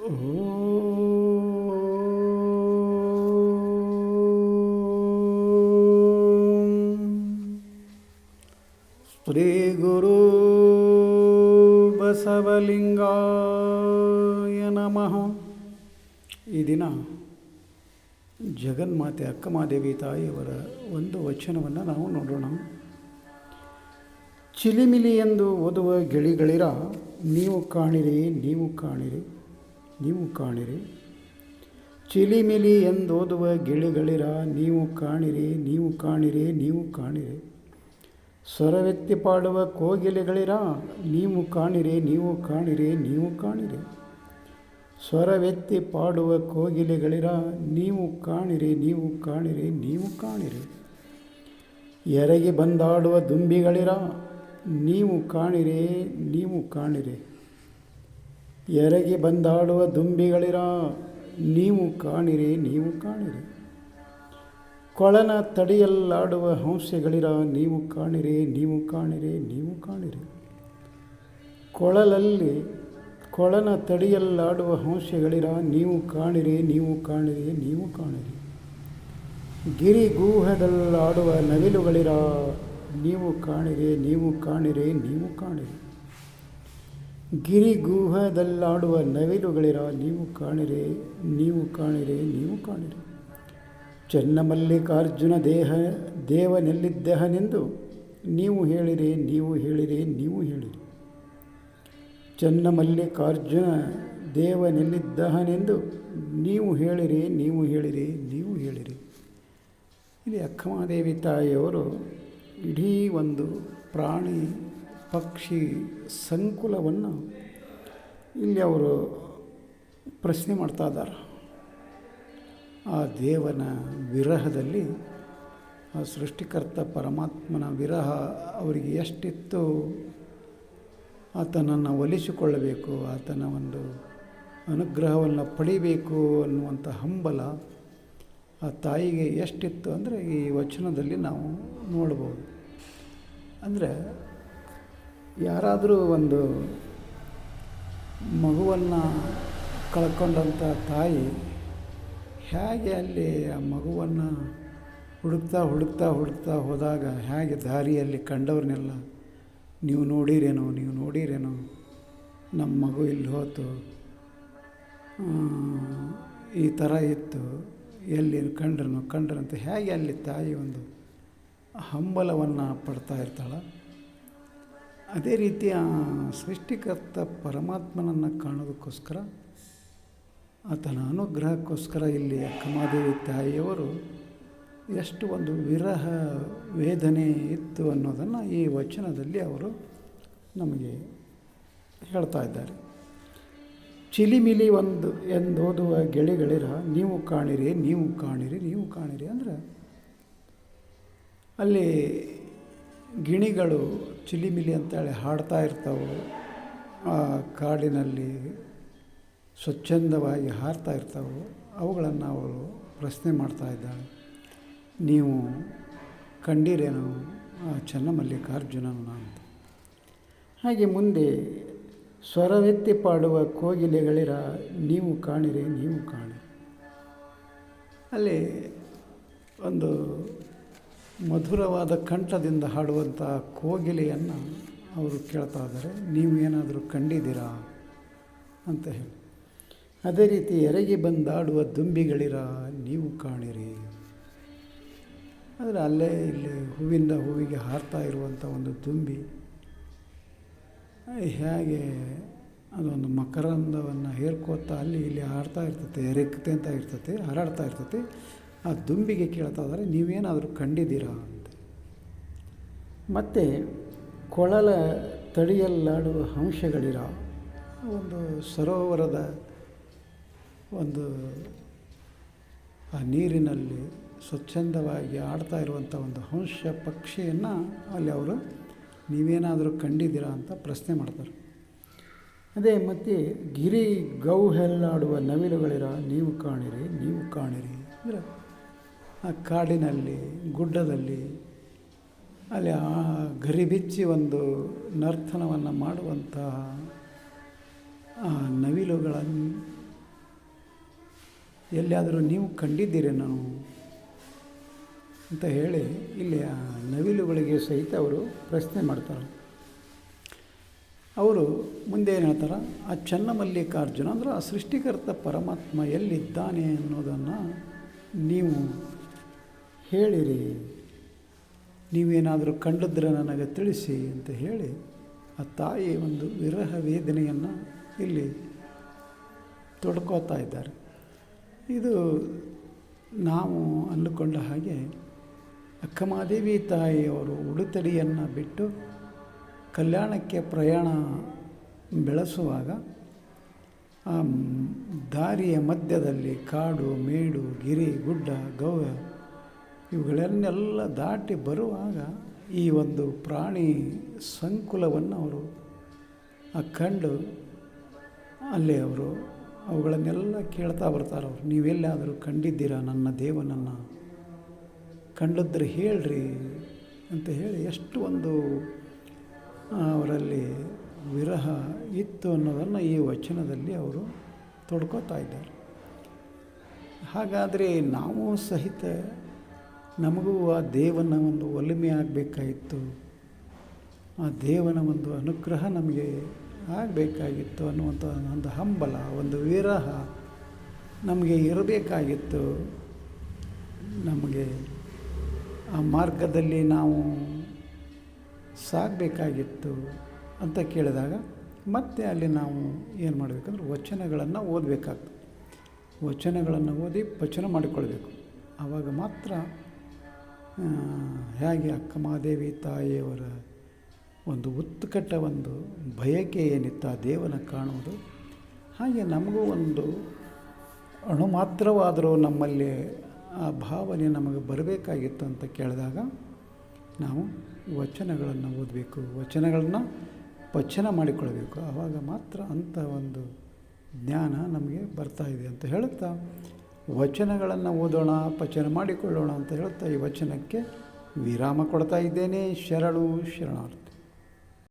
ಶ್ರೀ ಗುರು ಬಸವಲಿಂಗಾಯ ನಮಃ. ಈ ದಿನ ಜಗನ್ಮಾತೆ ಅಕ್ಕಮಹಾದೇವಿ ತಾಯಿಯವರ ಒಂದು ವಚನವನ್ನು ನಾವು ನೋಡೋಣ. ಚಿಲಿಮಿಲಿ ಎಂದು ಓದುವ ಗಿಳಿಗಳಿರ, ನೀವು ಕಾಣಿರಿ ನೀವು ಕಾಣಿರಿ ನೀವು ಕಾಣಿರಿ. ಚಿಲಿಮಿಲಿ ಎಂದೋದುವ ಗಿಳಿಗಳಿರ, ನೀವು ಕಾಣಿರಿ ನೀವು ಕಾಣಿರಿ ನೀವು ಕಾಣಿರಿ. ಸ್ವರವೆತ್ತಿ ಪಾಡುವ ಕೋಗಿಲೆಗಳಿರ, ನೀವು ಕಾಣಿರಿ ನೀವು ಕಾಣಿರಿ ನೀವು ಕಾಣಿರಿ. ಸ್ವರವೆತ್ತಿ ಪಾಡುವ ಕೋಗಿಲೆಗಳಿರ, ನೀವು ಕಾಣಿರಿ ನೀವು ಕಾಣಿರಿ ನೀವು ಕಾಣಿರಿ. ಎರಗಿ ಬಂದಾಡುವ ದುಂಬಿಗಳಿರ, ನೀವು ಕಾಣಿರಿ ನೀವು ಕಾಣಿರಿ. ಎರಗಿ ಬಂದಾಡುವ ದುಂಬಿಗಳಿರ, ನೀವು ಕಾಣಿರಿ ನೀವು ಕಾಣಿರಿ. ಕೊಳನ ತಡಿಯಲ್ಲಾಡುವ ಹಂಸೆಗಳಿರ, ನೀವು ಕಾಣಿರಿ ನೀವು ಕಾಣಿರಿ ನೀವು ಕಾಣಿರಿ. ಕೊಳನ ತಡಿಯಲ್ಲಾಡುವ ಹಂಸೆಗಳಿರ, ನೀವು ಕಾಣಿರಿ ನೀವು ಕಾಣಿರಿ ನೀವು ಕಾಣಿರಿ. ಗಿರಿಗೂಹದಲ್ಲಾಡುವ ನವಿಲುಗಳಿರ, ನೀವು ಕಾಣಿರಿ ನೀವು ಕಾಣಿರಿ ನೀವು ಕಾಣಿರಿ. ಗಿರಿಗೂಹದಲ್ಲಾಡುವ ನವಿಲುಗಳಿರ, ನೀವು ಕಾಣಿರಿ ನೀವು ಕಾಣಿರಿ ನೀವು ಕಾಣಿರಿ. ಚನ್ನಮಲ್ಲಿಕಾರ್ಜುನ ದೇವನೆಲ್ಲಿದ್ದಹನೆಂದು, ನೀವು ಹೇಳಿರಿ ನೀವು ಹೇಳಿರಿ ನೀವು ಹೇಳಿರಿ. ಚನ್ನಮಲ್ಲಿಕಾರ್ಜುನ ದೇವನೆಲ್ಲಿದ್ದಹನೆಂದು, ನೀವು ಹೇಳಿರಿ ನೀವು ಹೇಳಿರಿ ನೀವು ಹೇಳಿರಿ. ಇಲ್ಲಿ ಅಕ್ಕಮಹಾದೇವಿ ತಾಯಿಯವರು ಇಡೀ ಒಂದು ಪ್ರಾಣಿ ಪಕ್ಷಿ ಸಂಕುಲವನ್ನು ಇಲ್ಲಿ ಅವರು ಪ್ರಶ್ನೆ ಮಾಡ್ತಾ ಇದ್ದಾರೆ. ಆ ದೇವನ ವಿರಹದಲ್ಲಿ, ಆ ಸೃಷ್ಟಿಕರ್ತ ಪರಮಾತ್ಮನ ವಿರಹ ಅವರಿಗೆ ಎಷ್ಟಿತ್ತು, ಆತನನ್ನು ಒಲಿಸಿಕೊಳ್ಳಬೇಕು, ಆತನ ಒಂದು ಅನುಗ್ರಹವನ್ನು ಪಡಿಬೇಕು ಅನ್ನುವಂಥ ಹಂಬಲ ಆ ತಾಯಿಗೆ ಎಷ್ಟಿತ್ತು ಅಂದರೆ ಈ ವಚನದಲ್ಲಿ ನಾವು ನೋಡ್ಬೋದು. ಅಂದರೆ ಯಾರಾದರೂ ಒಂದು ಮಗುವನ್ನು ಕಳ್ಕೊಂಡಂಥ ತಾಯಿ ಹೇಗೆ ಅಲ್ಲಿ ಆ ಮಗುವನ್ನು ಹುಡುಕ್ತಾ ಹುಡುಕ್ತಾ ಹುಡುಕ್ತಾ ಹೋದಾಗ ಹೇಗೆ ದಾರಿಯಲ್ಲಿ ಕಂಡವ್ರನ್ನೆಲ್ಲ, ನೀವು ನೋಡಿರೇನೋ ನೀವು ನೋಡಿರೇನೋ, ನಮ್ಮ ಮಗು ಇಲ್ಲಿ ಹೋತು, ಈ ಥರ ಇತ್ತು, ಎಲ್ಲಿ ಕಂಡ್ರಂತ ಹೇಗೆ ಅಲ್ಲಿ ತಾಯಿ ಒಂದು ಹಂಬಲವನ್ನು ಪಡ್ತಾ ಇರ್ತಾಳೆ. ಅದೇ ರೀತಿ ಆ ಸೃಷ್ಟಿಕರ್ತ ಪರಮಾತ್ಮನನ್ನು ಕಾಣೋದಕ್ಕೋಸ್ಕರ, ಆತನ ಅನುಗ್ರಹಕ್ಕೋಸ್ಕರ ಇಲ್ಲಿ ಅಕ್ಕಮಹಾದೇವಿ ತಾಯಿಯವರು ಎಷ್ಟು ಒಂದು ವಿರಹ ವೇದನೆ ಇತ್ತು ಅನ್ನೋದನ್ನು ಈ ವಚನದಲ್ಲಿ ಅವರು ನಮಗೆ ಹೇಳ್ತಾ ಇದ್ದಾರೆ. ಚಿಲಿಮಿಲಿ ಎಂದೋದುವ ಗಿಳಿಗಳಿರ, ನೀವು ಕಾಣಿರಿ ನೀವು ಕಾಣಿರಿ ನೀವು ಕಾಣಿರಿ. ಅಂದರೆ ಅಲ್ಲಿ ಗಿಣಿಗಳು ಚಿಲಿಮಿಲಿ ಅಂತೇಳಿ ಹಾಡ್ತಾ ಇರ್ತಾವೆ. ಆ ಕಾಡಿನಲ್ಲಿ ಸ್ವಚ್ಛಂದವಾಗಿ ಹಾರ್ತಾ ಇರ್ತಾವೆ. ಅವುಗಳನ್ನು ಅವರು ಪ್ರಶ್ನೆ ಮಾಡ್ತಾ ಇದ್ದಾಳೆ, ನೀವು ಕಂಡಿರೇನು ಆ ಚನ್ನಮಲ್ಲಿಕಾರ್ಜುನನ ಅಂತ. ಹಾಗೆ ಮುಂದೆ ಸ್ವರವೆತ್ತಿ ಪಾಡುವ ಕೋಗಿಲೆಗಳಿರ, ನೀವು ಕಾಣಿರಿ ನೀವು ಕಾಣಿರಿ. ಅಲ್ಲಿ ಒಂದು ಮಧುರವಾದ ಕಂಠದಿಂದ ಹಾಡುವಂಥ ಕೋಗಿಲೆಯನ್ನು ಅವರು ಕೇಳ್ತಾ ಇದ್ದಾರೆ, ನೀವು ಏನಾದರೂ ಕಂಡಿದ್ದೀರಾ ಅಂತ ಹೇಳಿ. ಅದೇ ರೀತಿ ಎರಗಿ ಬಂದಾಡುವ ದುಂಬಿಗಳಿರ, ನೀವು ಕಾಣಿರಿ. ಆದರೆ ಅಲ್ಲೇ ಇಲ್ಲಿ ಹೂವಿಂದ ಹೂವಿಗೆ ಹಾರ್ತಾ ಇರುವಂಥ ಒಂದು ದುಂಬಿ ಹೇಗೆ ಅದೊಂದು ಮಕರಂದವನ್ನು ಹೇರ್ಕೋತಾ ಅಲ್ಲಿ ಇಲ್ಲಿ ಹಾಡ್ತಾ ಇರ್ತೈತೆ, ಎರೆಕ್ತೆ ಅಂತ ಇರ್ತೈತೆ, ಹಾರಾಡ್ತಾ ಇರ್ತೈತೆ. ಆ ದುಂಬಿಗೆ ಕೇಳ್ತಾ ಇದ್ದಾರೆ, ನೀವೇನಾದರೂ ಕಂಡಿದ್ದೀರಾ ಅಂತ. ಮತ್ತು ಕೊಳಲ ತಡಿಯಲ್ಲಾಡುವ ಹಂಸಗಳಿರ, ಒಂದು ಸರೋವರದ ಒಂದು ಆ ನೀರಿನಲ್ಲಿ ಸ್ವಚ್ಛಂದವಾಗಿ ಆಡ್ತಾ ಇರುವಂಥ ಒಂದು ಹಂಸ ಪಕ್ಷಿಯನ್ನು ಅಲ್ಲಿ ಅವರು ನೀವೇನಾದರೂ ಕಂಡಿದ್ದೀರಾ ಅಂತ ಪ್ರಶ್ನೆ ಮಾಡ್ತಾರೆ. ಅದೇ ಮತ್ತು ಗಿರಿ ಗೌಹೆಲ್ಲಾಡುವ ನವಿಲುಗಳಿರ, ನೀವು ಕಾಣಿರಿ ನೀವು ಕಾಣಿರಿ. ಅಂದರೆ ಆ ಕಾಡಿನಲ್ಲಿ ಗುಡ್ಡದಲ್ಲಿ ಅಲ್ಲಿ ಆ ಗರಿಬಿಚ್ಚಿ ಒಂದು ನರ್ತನವನ್ನು ಮಾಡುವಂಥ ಆ ನವಿಲುಗಳನ್ನು ಎಲ್ಲಿಯಾದರೂ ನೀವು ಕಂಡಿದ್ದೀರೇನೋ ಅಂತ ಹೇಳಿ ಇಲ್ಲಿ ಆ ನವಿಲುಗಳಿಗೆ ಸಹಿತ ಅವರು ಪ್ರಶ್ನೆ ಮಾಡ್ತಾರೆ. ಅವರು ಮುಂದೆ ಏನು ಹೇಳ್ತಾರೆ, ಆ ಚನ್ನಮಲ್ಲಿಕಾರ್ಜುನ ಅಂದರೆ ಆ ಸೃಷ್ಟಿಕರ್ತ ಪರಮಾತ್ಮ ಎಲ್ಲಿದ್ದಾನೆ ಅನ್ನೋದನ್ನು ನೀವು ಹೇಳಿರಿ, ನೀವೇನಾದರೂ ಕಂಡಿದ್ರೆ ನನಗೆ ತಿಳಿಸಿ ಅಂತ ಹೇಳಿ ಆ ತಾಯಿ ಒಂದು ವಿರಹ ವೇದನೆಯನ್ನು ಇಲ್ಲಿ ತೊಡ್ಕೋತಾ ಇದ್ದಾರೆ. ಇದು ನಾವು ಅಂದುಕೊಂಡ ಹಾಗೆ ಅಕ್ಕಮಹಾದೇವಿ ತಾಯಿಯವರು ಉಡುತಡಿಯನ್ನು ಬಿಟ್ಟು ಕಲ್ಯಾಣಕ್ಕೆ ಪ್ರಯಾಣ ಬೆಳೆಸುವಾಗ ಆ ದಾರಿಯ ಮಧ್ಯದಲ್ಲಿ ಕಾಡು ಮೇಡು ಗಿರಿ ಗುಡ್ಡ ಗವ್ಯ ಇವುಗಳನ್ನೆಲ್ಲ ದಾಟಿ ಬರುವಾಗ ಈ ಒಂದು ಪ್ರಾಣಿ ಸಂಕುಲವನ್ನು ಅವರು ಕಂಡು ಅಲ್ಲಿ ಅವರು ಅವುಗಳನ್ನೆಲ್ಲ ಕೇಳ್ತಾ ಬರ್ತಾರೆ. ಅವರು ನೀವೆಲ್ಲಾದರೂ ಕಂಡಿದ್ದೀರಾ ನನ್ನ ದೇವನನ್ನು, ಕಂಡಿದ್ರೆ ಹೇಳ್ರಿ ಅಂತ ಹೇಳಿ ಎಷ್ಟು ಒಂದು ಅವರಲ್ಲಿ ವಿರಹ ಇತ್ತು ಅನ್ನೋದನ್ನು ಈ ವಚನದಲ್ಲಿ ಅವರು ತೊಡ್ಕೋತಾ ಇದ್ದಾರೆ. ಹಾಗಾದರೆ ನಾವು ಸಹಿತ ನಮಗೂ ಆ ದೇವನ ಒಂದು ಒಲಿಮೆ ಆಗಬೇಕಾಗಿತ್ತು, ಆ ದೇವನ ಒಂದು ಅನುಗ್ರಹ ನಮಗೆ ಆಗಬೇಕಾಗಿತ್ತು ಅನ್ನುವಂಥ ಒಂದು ಹಂಬಲ, ಒಂದು ವಿರಹ ನಮಗೆ ಇರಬೇಕಾಗಿತ್ತು. ನಮಗೆ ಆ ಮಾರ್ಗದಲ್ಲಿ ನಾವು ಸಾಗಬೇಕಾಗಿತ್ತು ಅಂತ ಕೇಳಿದಾಗ ಮತ್ತೆ ಅಲ್ಲಿ ನಾವು ಏನು ಮಾಡಬೇಕಂದ್ರೆ ವಚನಗಳನ್ನು ಓದಬೇಕಾಗ್ತದೆ. ವಚನಗಳನ್ನು ಓದಿ ಪಚನ ಮಾಡಿಕೊಳ್ಬೇಕು. ಆವಾಗ ಮಾತ್ರ ಹೇಗೆ ಅಕ್ಕಮಹಾದೇವಿ ತಾಯಿಯವರ ಒಂದು ಉತ್ಕಟ ಒಂದು ಬಯಕೆ ಏನಿತ್ತು ಆ ದೇವನ ಕಾಣುವುದು, ಹಾಗೆ ನಮಗೂ ಒಂದು ಅಣು ಮಾತ್ರವಾದರೂ ನಮ್ಮಲ್ಲಿ ಆ ಭಾವನೆ ನಮಗೆ ಬರಬೇಕಾಗಿತ್ತು ಅಂತ ಕೇಳಿದಾಗ ನಾವು ವಚನಗಳನ್ನು ಓದಬೇಕು, ವಚನಗಳನ್ನು ಪಚನ ಮಾಡಿಕೊಳ್ಬೇಕು. ಆವಾಗ ಮಾತ್ರ ಅಂಥ ಒಂದು ಜ್ಞಾನ ನಮಗೆ ಬರ್ತಾಯಿದೆ ಅಂತ ಹೇಳುತ್ತಾ ವಚನಗಳನ್ನು ಓದೋಣ, ಪಚನ ಮಾಡಿಕೊಳ್ಳೋಣ ಅಂತ ಹೇಳುತ್ತಾ ಈ ವಚನಕ್ಕೆ ವಿರಾಮ ಕೊಡ್ತಾ ಇದ್ದೇನೆ. ಶರಣು ಶರಣಾರ್ಥಿ.